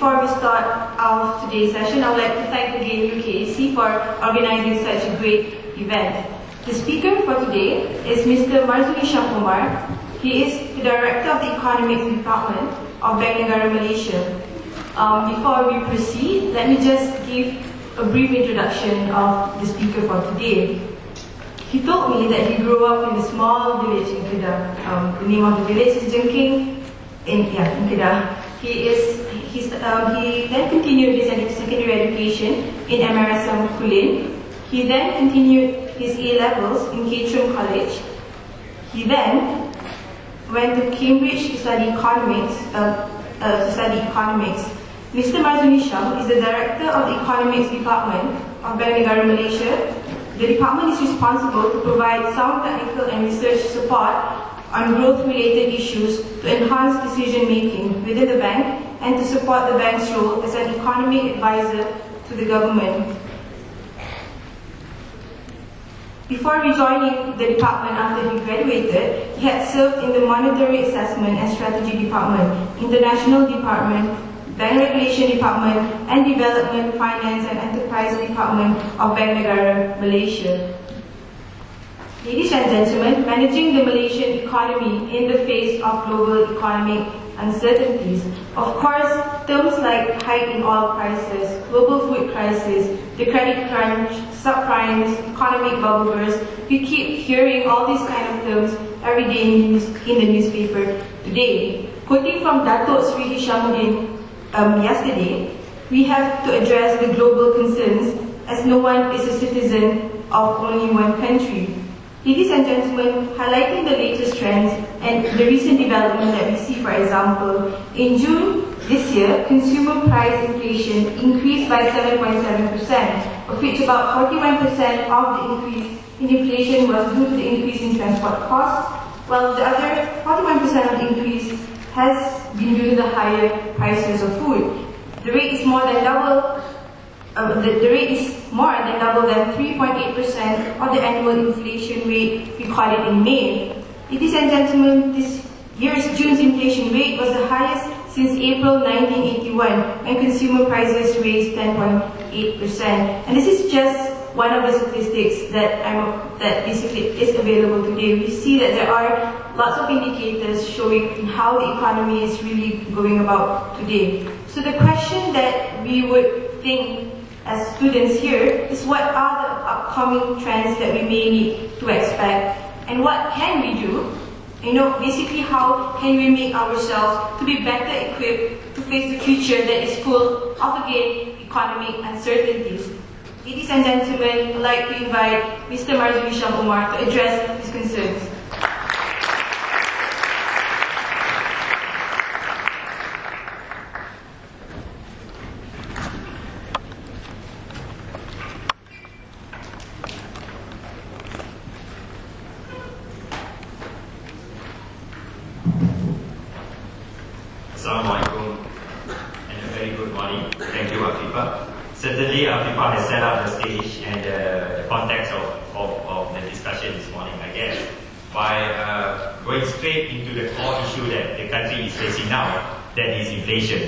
before we start our today's session, I would like to thank again UKAC for organizing such a great event. The speaker for today is Mr. Marzunisham Omar. He is the Director of the Economics Department of Bank Negara, Malaysia. Before we proceed, let me just give a brief introduction of the speaker for today. He told me that he grew up in a small village in Kedah. The name of the village is Jengking in Kedah. He then continued his secondary education in MSLS Kulin. He then continued his A-levels in Caterham College. He then went to Cambridge to study economics. Mr. Marzunisham is the Director of the Economics Department of Bank Negara, Malaysia. The department is responsible to provide sound technical and research support on growth-related issues to enhance decision-making within the bank and to support the bank's role as an economic advisor to the government. Before rejoining the department after he graduated, he had served in the Monetary Assessment and Strategy Department, International Department, Bank Regulation Department, and Development, Finance and Enterprise Department of Bank Negara, Malaysia. Ladies and gentlemen, managing the Malaysian economy in the face of global economic uncertainties. Of course, terms like hike in oil prices, global food crisis, the credit crunch, subprimes, economic bubble burst, we keep hearing all these kind of terms every day in the newspaper today. Quoting from Datuk Sri Hishamuddin yesterday, we have to address the global concerns as no one is a citizen of only one country. Ladies and gentlemen, highlighting the latest trends and the recent development that we see, for example, in June this year, consumer price inflation increased by 7.7%, of which about 41% of the increase in inflation was due to the increase in transport costs, while the other 41% of the increase has been due to the higher prices of food. The rate is more than double. The rate is more than double than 3.8% of the annual inflation rate recorded in May. Ladies and gentlemen, this year's June's inflation rate was the highest since April 1981, when consumer prices raised 10.8%. And this is just one of the statistics that basically is available today. We see that there are lots of indicators showing how the economy is really going about today. So the question that we would think as students here is, what are the upcoming trends that we may need to expect, and what can we do? Basically, how can we make ourselves to be better equipped to face the future that is full of, again, economic uncertainties. Ladies and gentlemen, I'd like to invite Mr. Marzunisham Omar to address his concerns. Assalamualaikum and a very good morning. Thank you, Afifah. Certainly, Afifah has set up the stage and the context of the discussion this morning, I guess, by going straight into the core issue that the country is facing now, that is inflation.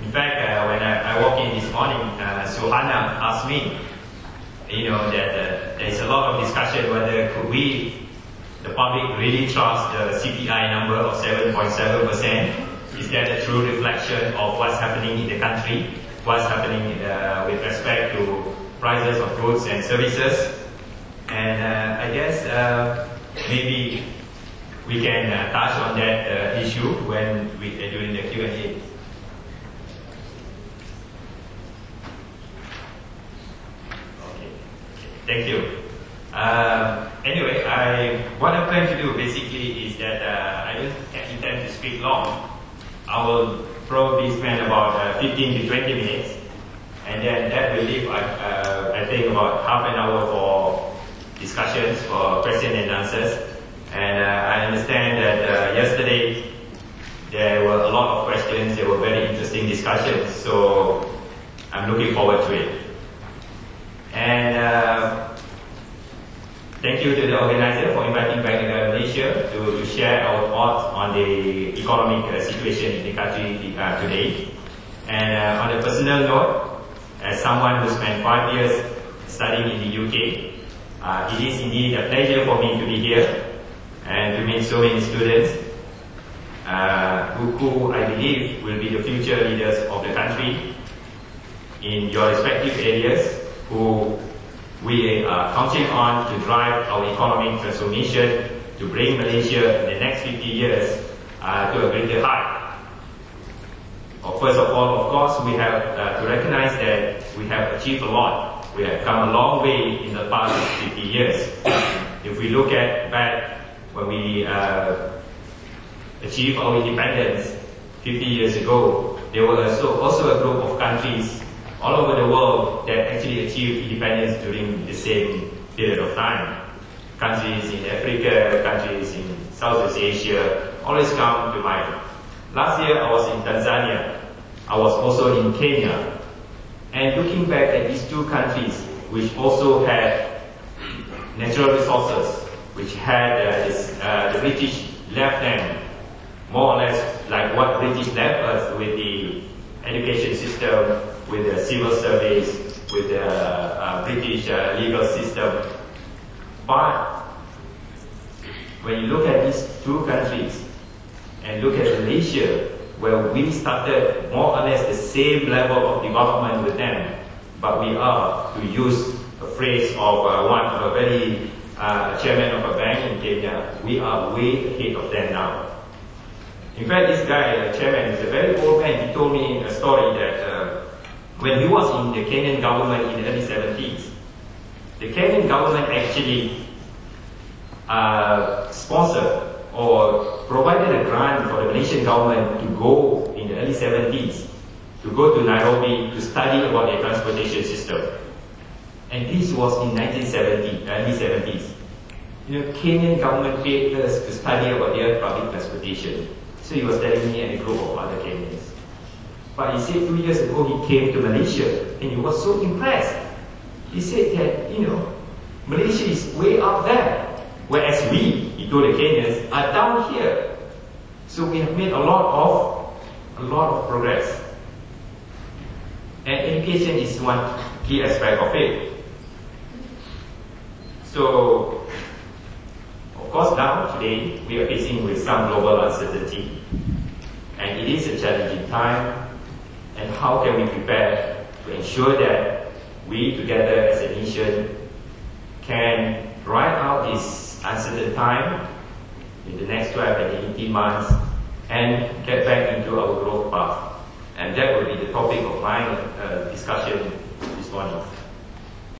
In fact, when I walked in this morning, Suhana asked me, that there is a lot of discussion whether could we, the public, really trust the CPI number of 7.7%. Is that a true reflection of what's happening in the country? What's happening with respect to prices of goods and services? And I guess maybe we can touch on that issue when during the Q&A. Okay, thank you. Anyway, what I'm trying to do basically is that I don't intend to speak long. I will probably spend about 15 to 20 minutes, and then that will leave, I think, about half an hour for discussions, for questions and answers. And I understand that yesterday there were a lot of questions, there were very interesting discussions, so I'm looking forward to it. And thank you to the organizer for inviting Bank Negara Malaysia to share our thoughts on the economic situation in the country today. And on a personal note, as someone who spent 5 years studying in the UK, it is indeed a pleasure for me to be here and to meet so many students who I believe will be the future leaders of the country in your respective areas, who we are counting on to drive our economic transformation to bring Malaysia in the next 50 years to a greater height. First of all, of course, we have to recognize that we have achieved a lot. We have come a long way in the past 50 years. If we look at back when we achieved our independence 50 years ago, there were also a group of countries all over the world that actually achieved independence during the same period of time. Countries in Africa, countries in Southeast Asia always come to mind. Last year I was in Tanzania. I was also in Kenya. And looking back at these two countries, which also had natural resources, which had the British left them more or less like what British left us with the education system, with the civil service, with the British legal system. But when you look at these two countries and look at Malaysia, where we started more or less the same level of development with them, but we are, to use a phrase of a very chairman of a bank in Kenya, we are way ahead of them now. In fact, this guy, the chairman, is a very old man. He told me a story that when he was in the Kenyan government in the early 70s, the Kenyan government actually sponsored or provided a grant for the Malaysian government to go in the early 70s, to go to Nairobi to study about their transportation system. And this was in 1970, early 70s. You know, Kenyan government paid us to study about their public transportation. So he was telling me and a group of other Kenyans. But he said 2 years ago he came to Malaysia and he was so impressed. He said that, you know, Malaysia is way up there, whereas we, he told the Kenyans, are down here. So we have made a lot of progress. And education is one key aspect of it. So, of course now, today, we are facing with some global uncertainty. And it is a challenging time. And how can we prepare to ensure that we together as a nation can ride out this uncertain time in the next 12 and 18 months and get back into our growth path. And that will be the topic of my discussion this morning.